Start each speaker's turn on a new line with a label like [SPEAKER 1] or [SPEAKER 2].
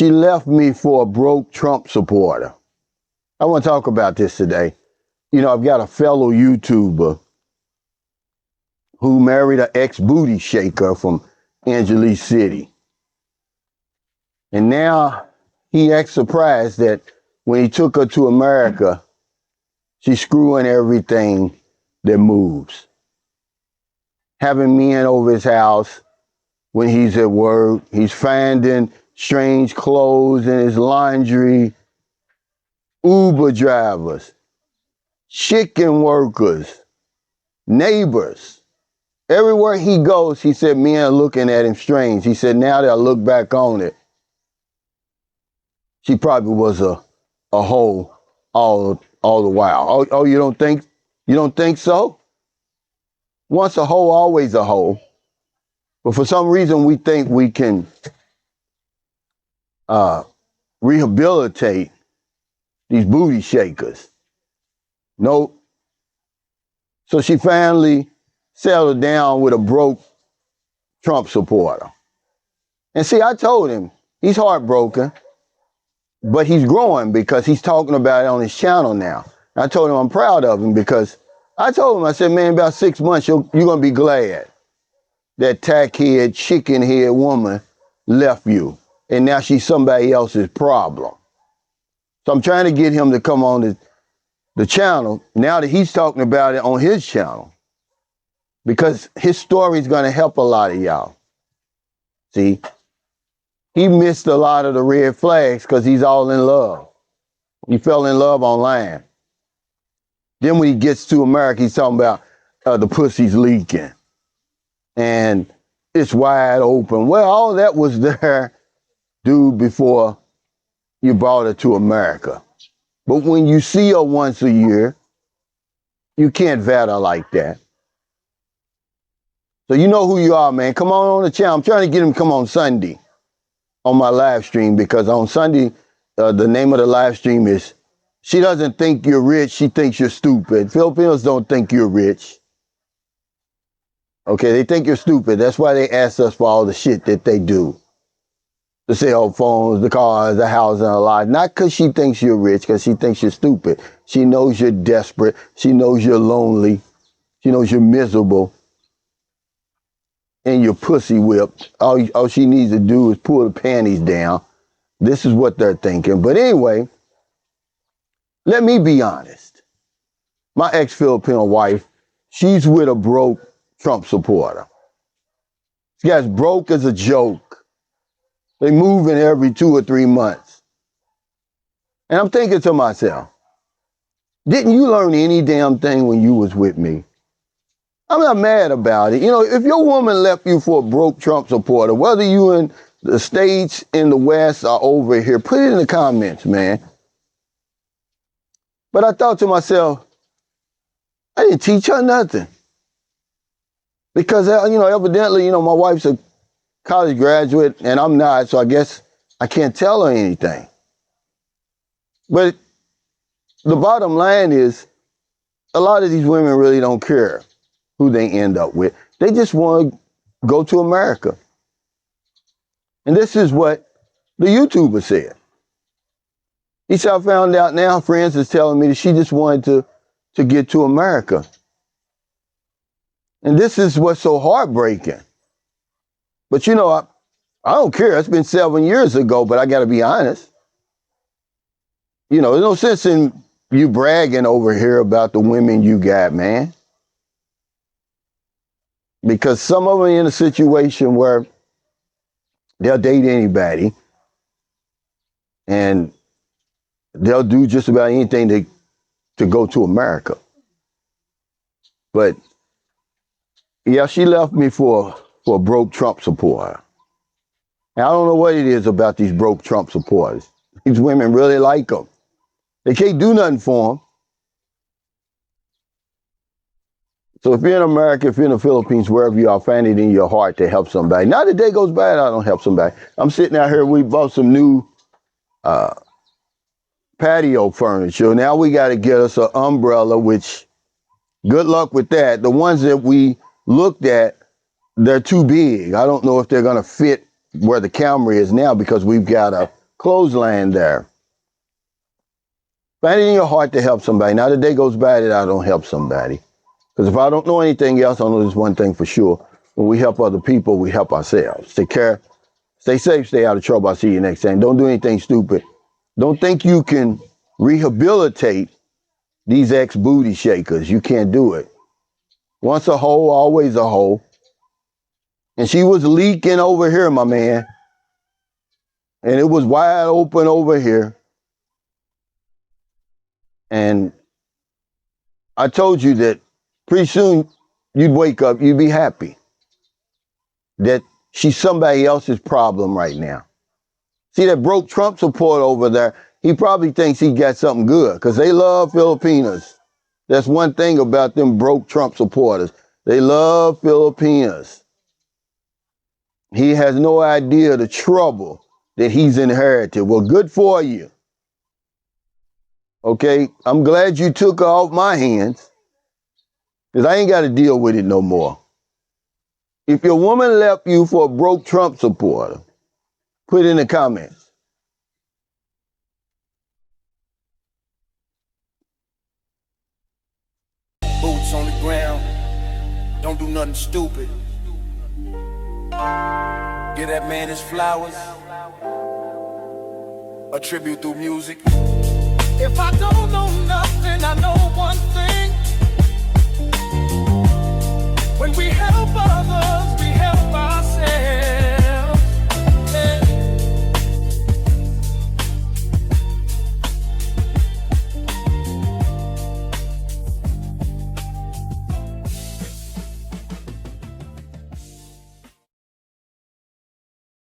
[SPEAKER 1] she left me for a broke Trump supporter. I want to talk about this today. You know, I've got a fellow YouTuber who married an ex-booty shaker from Angeles City. And now he acts surprised that when he took her to America, she's screwing everything that moves. Having men over his house when he's at work. He's finding strange clothes in his laundry. Uber drivers, chicken workers, neighbors. Everywhere he goes, he said, men are looking at him strange. He said, now that I look back on it, she probably was a hoe all the while. Oh, you don't think so? Once a hoe, always a hoe. But for some reason, we think we can rehabilitate these booty shakers. Nope. So she finally settled down with a broke Trump supporter. And see, I told him, he's heartbroken, but he's growing because he's talking about it on his channel now. I told him I'm proud of him because I told him, I said, man, about 6 months, you're going to be glad that tackhead, chicken-head woman left you. And now she's somebody else's problem. So I'm trying to get him to come on the channel now that he's talking about it on his channel. Because his story is going to help a lot of y'all. See, he missed a lot of the red flags because he's all in love. He fell in love online. Then when he gets to America, he's talking about the pussy's leaking. And it's wide open. Well, all that was there, dude, before you brought her to America. But when you see her once a year, you can't vet her like that. So you know who you are, man. Come on the channel. I'm trying to get him to come on Sunday on my live stream because on Sunday, the name of the live stream is She Doesn't Think You're Rich, She Thinks You're Stupid. Filipinos don't think you're rich. Okay, they think you're stupid. That's why they ask us for all the shit that they do. The cell phones, the cars, the house, and a lot. Not because she thinks you're rich, because she thinks you're stupid. She knows you're desperate. She knows you're lonely. She knows you're miserable. And you're pussy whipped. All she needs to do is pull the panties down. This is what they're thinking. But anyway, let me be honest. My ex-Filipino wife, she's with a broke Trump supporter. This guy's broke as a joke. They move in every 2 or 3 months. And I'm thinking to myself, didn't you learn any damn thing when you was with me? I'm not mad about it. You know, if your woman left you for a broke Trump supporter, whether you in the States, in the West, or over here, put it in the comments, man. But I thought to myself, I didn't teach her nothing. Because, evidently, my wife's a college graduate and I'm not, so I guess I can't tell her anything. But the bottom line is, a lot of these women really don't care who they end up with. They just want to go to America. And this is what the YouTuber said. He said, I found out now, friends is telling me that she just wanted to get to America. And this is what's so heartbreaking. But I don't care. It's been 7 years ago, but I got to be honest. There's no sense in you bragging over here about the women you got, man. Because some of them are in a situation where they'll date anybody and they'll do just about anything to go to America. But yeah, she left me for a broke Trump supporter. And I don't know what it is about these broke Trump supporters. These women really like them. They can't do nothing for them. So if you're in America, if you're in the Philippines, wherever you are, find it in your heart to help somebody. Not a day goes by and I don't help somebody. I'm sitting out here, we bought some new patio furniture. Now we got to get us an umbrella, which good luck with that. The ones that we looked at, they're too big. I don't know if they're going to fit where the camera is now because we've got a clothesline there. Find it in your heart to help somebody. Now the day goes by that I don't help somebody. Because if I don't know anything else, I know this one thing for sure. When we help other people, we help ourselves. Take care. Stay safe. Stay out of trouble. I'll see you next time. Don't do anything stupid. Don't think you can rehabilitate these ex-booty shakers. You can't do it. Once a hoe, always a hoe. And she was leaking over here, my man. And it was wide open over here. And I told you that pretty soon you'd wake up, you'd be happy that she's somebody else's problem right now. See that broke Trump supporter over there? He probably thinks he got something good because they love Filipinas. That's one thing about them broke Trump supporters. They love Filipinas. He has no idea the trouble that he's inherited. Well, good for you. Okay, I'm glad you took her off my hands because I ain't got to deal with it no more. If your woman left you for a broke Trump supporter, put it in the comments.
[SPEAKER 2] Boots on the ground, don't do nothing stupid. Give that man his flowers, a tribute through music. If I don't know nothing, I know one thing.